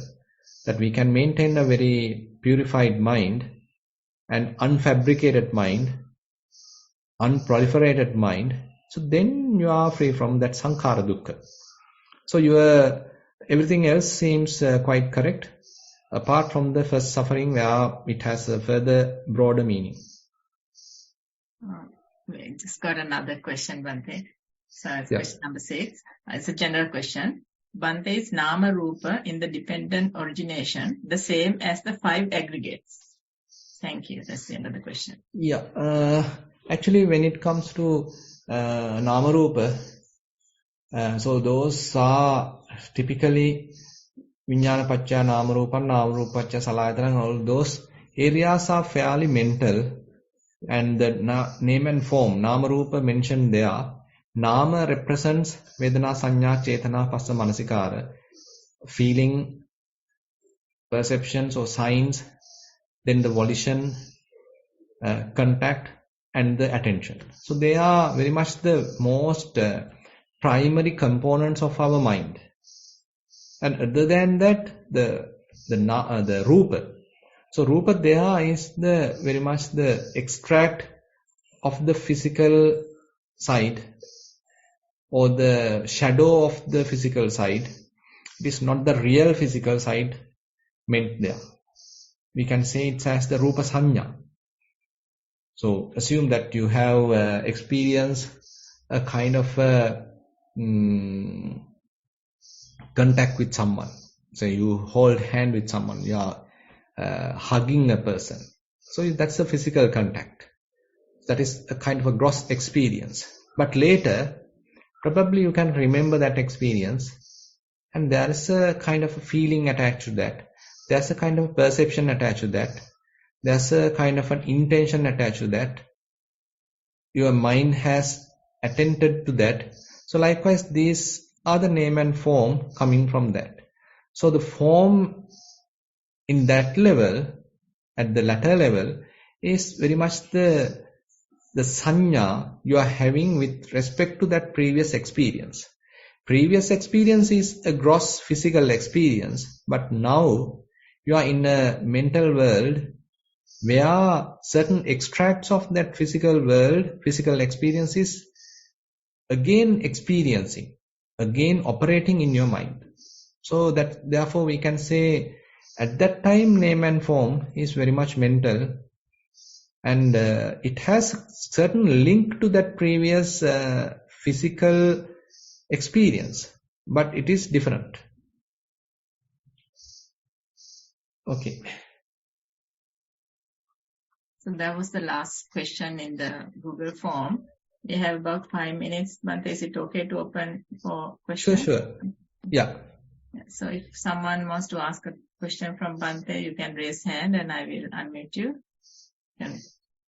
that we can maintain a very purified mind and unfabricated mind, unproliferated mind. So then you are free from that sankhara dukkha. So everything else seems quite correct, apart from the first suffering, where it has a further broader meaning. We just got another question, Bhante. So it's question number 6. It's a general question. Bhante, is Nama Rupa in the dependent origination the same as the 5 aggregates? Thank you. That's the end of the question. Actually, when it comes to Nama Rupa, so those are typically Vijnana Pacca Nama Rupa, Nama Rupa Pacca Salayatana, all those areas are fairly mental, and the name and form, Nama Rupa mentioned there. Nama represents Vedana, Sanya, Chetana, Passa, Manasikara, feeling, perceptions or signs, then the volition, contact, and the attention. So they are very much the most primary components of our mind. And other than that, the Rupa. So Rupa there is very much the extract of the physical side, or the shadow of the physical side. It is not the real physical side meant there. We can say it's as the Rupa Sanya. So assume that you have experienced a kind of contact with someone. So you hold hand with someone, you are hugging a person. So that's a physical contact. That is a kind of a gross experience. But later, probably you can remember that experience, and there is a kind of a feeling attached to that. There's a kind of perception attached to that. There's a kind of an intention attached to that. Your mind has attended to that. So likewise, these are the name and form coming from that. So the form in that level, at the latter level, is very much the sanya you are having with respect to that previous experience. Previous experience is a gross physical experience, but now you are in a mental world where certain extracts of that physical world, physical experience is again experiencing, again operating in your mind. So that therefore we can say at that time name and form is very much mental, and it has certain link to that previous physical experience, but it is different. Okay. So that was the last question in the Google form. We have about 5 minutes. Bhante, is it okay to open for questions? Sure. Yeah. So if someone wants to ask a question from Bhante, you can raise hand and I will unmute you. You can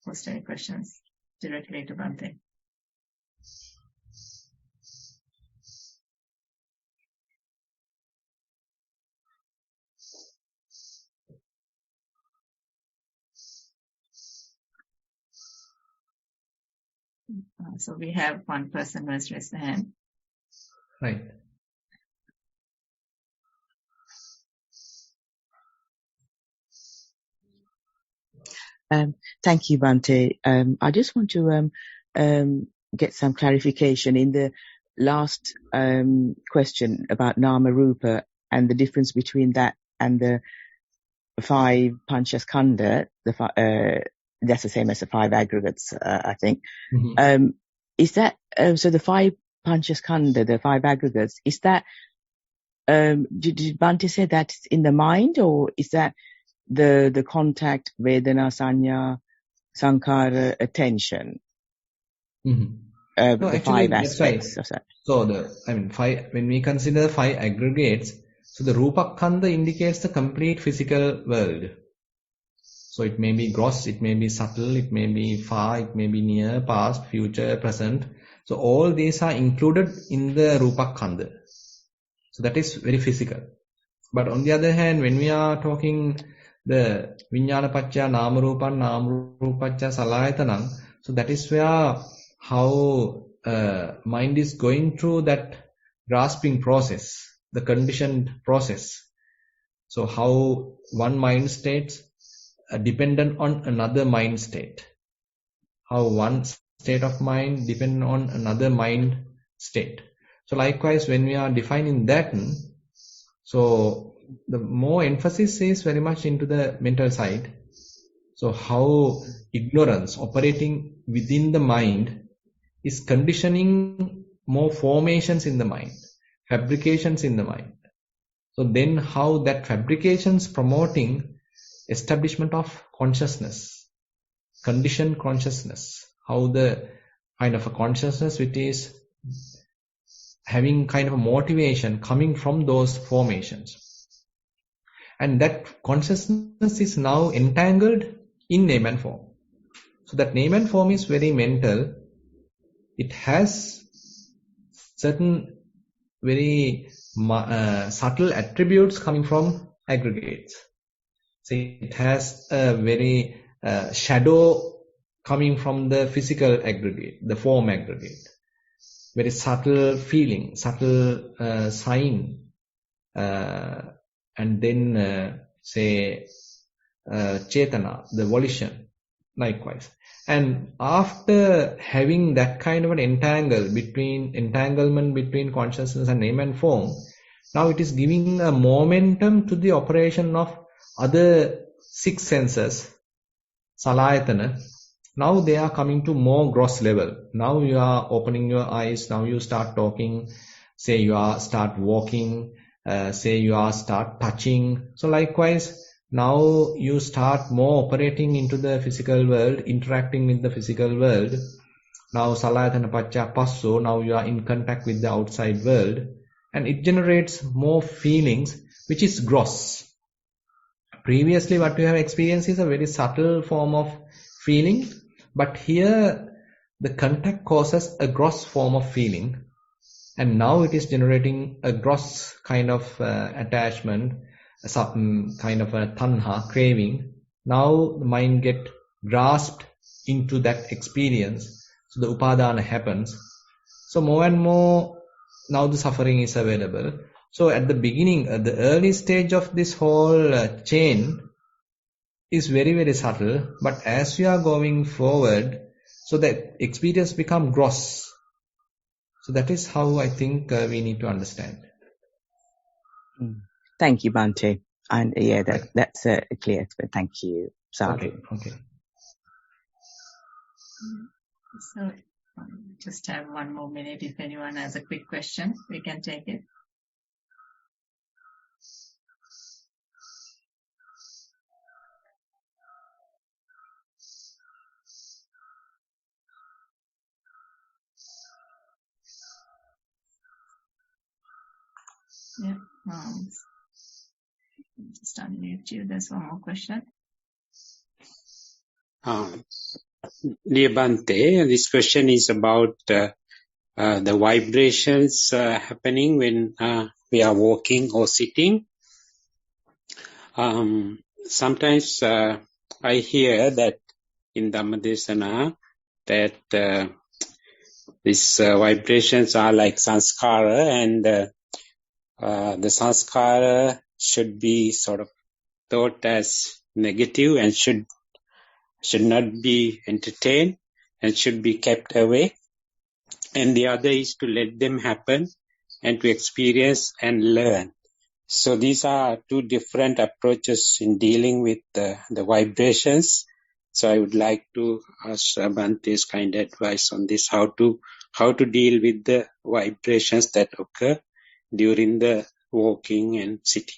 post any questions directly to Bhante. So we have one person who has raised the hand. Right. Thank you, Bhante. I just want to get some clarification in the last question about Nama Rupa and the difference between that and the 5 Panchaskandha. That's the same as the 5 aggregates, I think. Mm-hmm. Is that so? The 5 Panchaskandha, the 5 aggregates, is that did Bhante say that's in the mind, or is that the contact, Vedana, Sanya, Sankhara, attention? Mm-hmm. No, The actually, 5 that's right. aspects of that. So when we consider 5 aggregates, so the Rupakkhanda indicates the complete physical world. So it may be gross, it may be subtle, it may be far, it may be near, past, future, present. So all these are included in the Rupakkhanda. So that is very physical. But on the other hand, when we are talking the Vijnana Pacca Nama Rupan, Nama Rupacca Salayatanam, so that is where how mind is going through that grasping process, the conditioned process. So how one mind state dependent on another mind state. How one state of mind dependent on another mind state. So likewise, when we are defining that, so the more emphasis is very much into the mental side. So how ignorance operating within the mind is conditioning more formations in the mind, fabrications in the mind. So then how that fabrications promoting establishment of consciousness, conditioned consciousness, how the kind of a consciousness which is having kind of a motivation coming from those formations. And that consciousness is now entangled in name and form. So that name and form is very mental. It has certain very subtle attributes coming from aggregates. So it has a very shadow coming from the physical aggregate, the form aggregate. Very subtle feeling, subtle sign, and then say chetana, the volition, likewise. And after having that kind of an entanglement between consciousness and name and form, now it is giving a momentum to the operation of other 6 senses, salayatana. Now they are coming to more gross level. Now you are opening your eyes, now you start talking, say you are start walking, say you are start touching. So likewise, now you start more operating into the physical world, interacting with the physical world. Now salayatana pacca passo, now you are in contact with the outside world, and it generates more feelings, which is gross. Previously what we have experienced is a very subtle form of feeling, but here the contact causes a gross form of feeling, and now it is generating a gross kind of attachment, some kind of a tanha, craving. Now the mind get grasped into that experience, so the upadana happens. So more and more now the suffering is available. So at the beginning, at the early stage of this whole chain is very, very subtle, but as we are going forward, so that experience become gross. So that is how I think we need to understand. Thank you, Bhante. And yeah, that's a clear explanation. Thank you, Sadhu. Okay. So just have one more minute. If anyone has a quick question, we can take it. Yeah. Just unmute you. There's one more question. Dear Bhante, this question is about the vibrations happening when we are walking or sitting. Sometimes I hear that in Dhammadesana that these vibrations are like sanskara, and the sanskara should be sort of thought as negative and should should not be entertained and should be kept away. And the other is to let them happen and to experience and learn. So these are two different approaches in dealing with the vibrations. So I would like to ask Bhante's kind advice on this, how to deal with the vibrations that occur during the walking and sitting.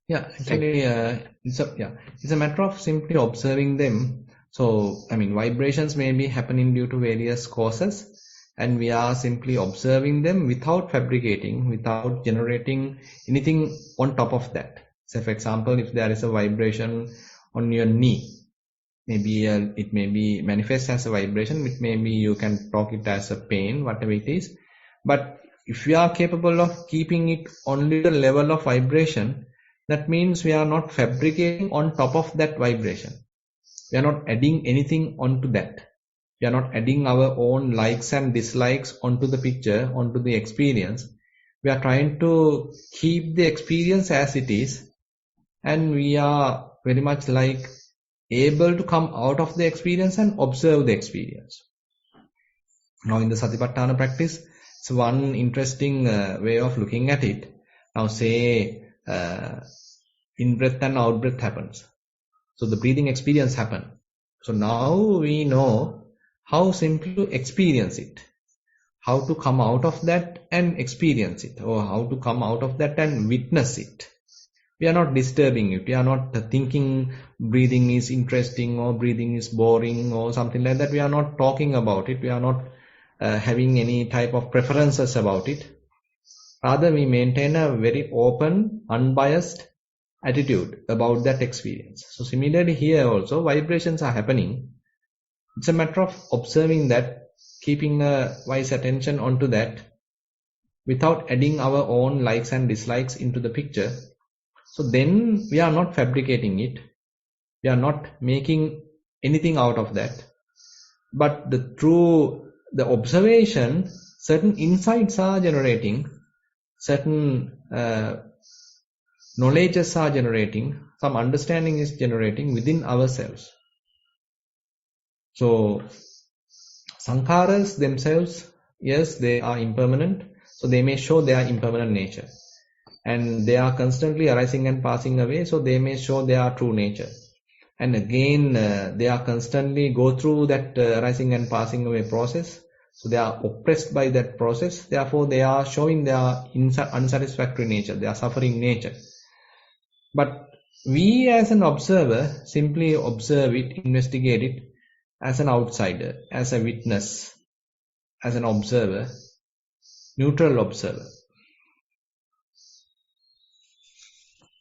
Yeah, actually, it's a matter of simply observing them. So, I mean, vibrations may be happening due to various causes, and we are simply observing them without fabricating, without generating anything on top of that. So, for example, if there is a vibration on your knee, maybe it may be manifest as a vibration, it may be you can talk it as a pain, whatever it is. But if we are capable of keeping it only the level of vibration, that means we are not fabricating on top of that vibration. We are not adding anything onto that. We are not adding our own likes and dislikes onto the picture, onto the experience. We are trying to keep the experience as it is, and we are very much like able to come out of the experience and observe the experience. Now in the Satipatthana practice, it's one interesting way of looking at it. Now say in-breath and out-breath happens. So the breathing experience happens. So now we know how simply to experience it, how to come out of that and experience it, or how to come out of that and witness it. We are not disturbing it. We are not thinking breathing is interesting or breathing is boring or something like that. We are not talking about it. We are not having any type of preferences about it. Rather, we maintain a very open, unbiased attitude about that experience. So similarly here also vibrations are happening. It's a matter of observing that, keeping a wise attention onto that without adding our own likes and dislikes into the picture. So then we are not fabricating it. We are not making anything out of that. But through the observation, certain insights are generating, certain knowledges are generating, some understanding is generating within ourselves. So sankharas themselves, yes, they are impermanent, so they may show their impermanent nature, and they are constantly arising and passing away, so they may show their true nature. And again, they are constantly go through that arising and passing away process, so they are oppressed by that process, therefore they are showing their unsatisfactory nature, their suffering nature. But we as an observer simply observe it, investigate it as an outsider, as a witness, as an observer, neutral observer.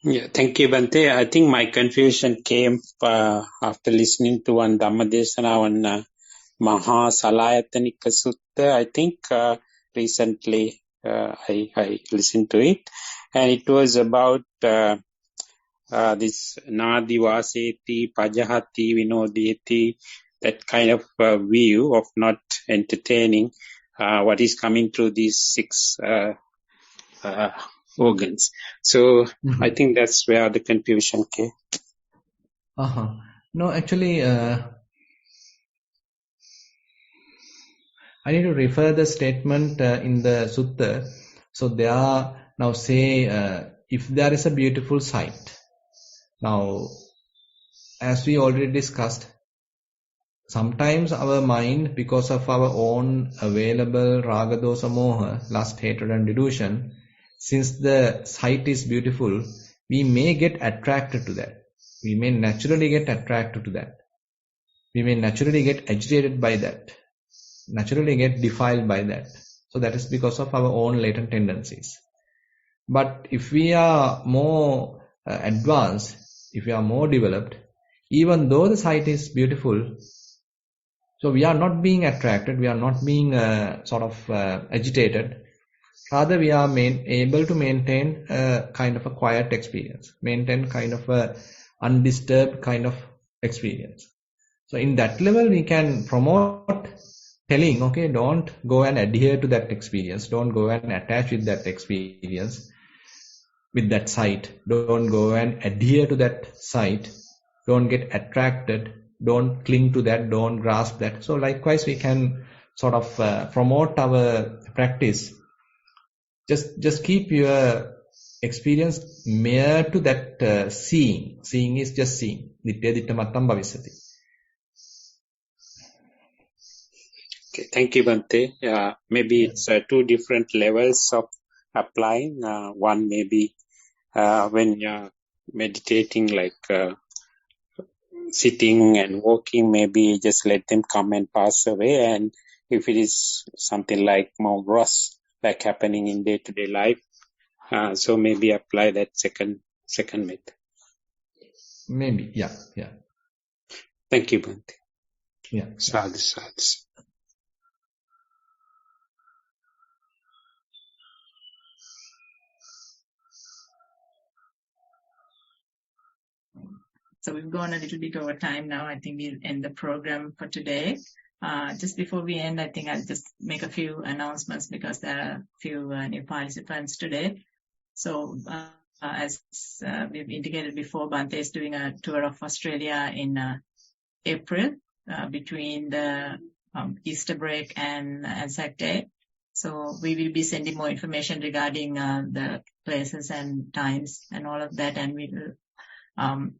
Yeah, thank you, Bhante. I think my confusion came after listening to one Dhammadesana on Maha Salayatanika Sutta. I think recently I listened to it, and it was about this Nadi Vaseti, Pajahati, Vinodeti, that kind of view of not entertaining what is coming through these six organs. So I think that's where the confusion came. No, actually, I need to refer the statement in the Sutta. So they are now say if there is a beautiful sight. Now, as we already discussed, sometimes our mind, because of our own available raga, dosa, moha, lust, hatred and delusion, since the sight is beautiful, we may get attracted to that. We may naturally get attracted to that. We may naturally get agitated by that. Naturally get defiled by that. So that is because of our own latent tendencies. But if we are more advanced, if we are more developed, even though the sight is beautiful, so we are not being attracted, we are not being agitated. Rather, we are able to maintain a kind of a quiet experience, maintain kind of a undisturbed kind of experience. So in that level, we can promote telling, okay, don't go and adhere to that experience. Don't go and attach with that experience, with that sight. Don't go and adhere to that sight. Don't get attracted. Don't cling to that. Don't grasp that. So likewise, we can sort of promote our practice. Just keep your experience mere to that seeing. Seeing is just seeing. Dittya ditta mattam bhavisati. Okay, thank you, Bhante. Maybe it's two different levels of applying. One maybe when you're meditating, like sitting and walking, maybe just let them come and pass away. And if it is something like more gross, like happening in day-to-day life, so maybe apply that second method. Maybe, yeah. Thank you, Bhante. Yeah. Sadhu, sadhu. So we've gone a little bit over time now. I think we'll end the program for today. Just before we end, I think I'll just make a few announcements because there are a few new participants today. So as we've indicated before, Bhante is doing a tour of Australia in April between the Easter break and Anzac Day. So we will be sending more information regarding the places and times and all of that, and we will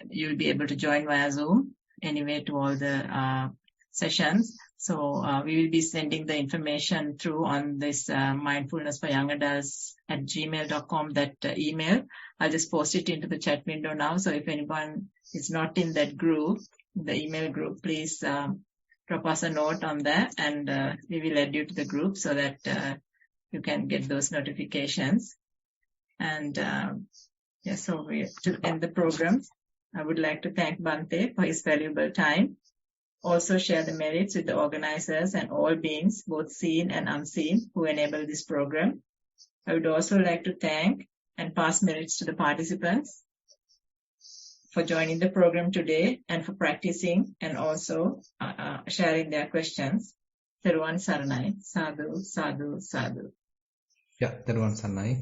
you'll be able to join via Zoom anyway to all the sessions. So we will be sending the information through on this mindfulness for young adults at gmail.com, that email. I'll just post it into the chat window now. So if anyone is not in that group, the email group, please drop us a note on that, and we will add you to the group so that you can get those notifications. And so to end the program, I would like to thank Bhante for his valuable time. Also share the merits with the organizers and all beings, both seen and unseen, who enable this program. I would also like to thank and pass merits to the participants for joining the program today and for practicing and also sharing their questions. Theruvan Saranai. Sadhu, sadhu, sadhu. Yeah, Theruvan Saranai.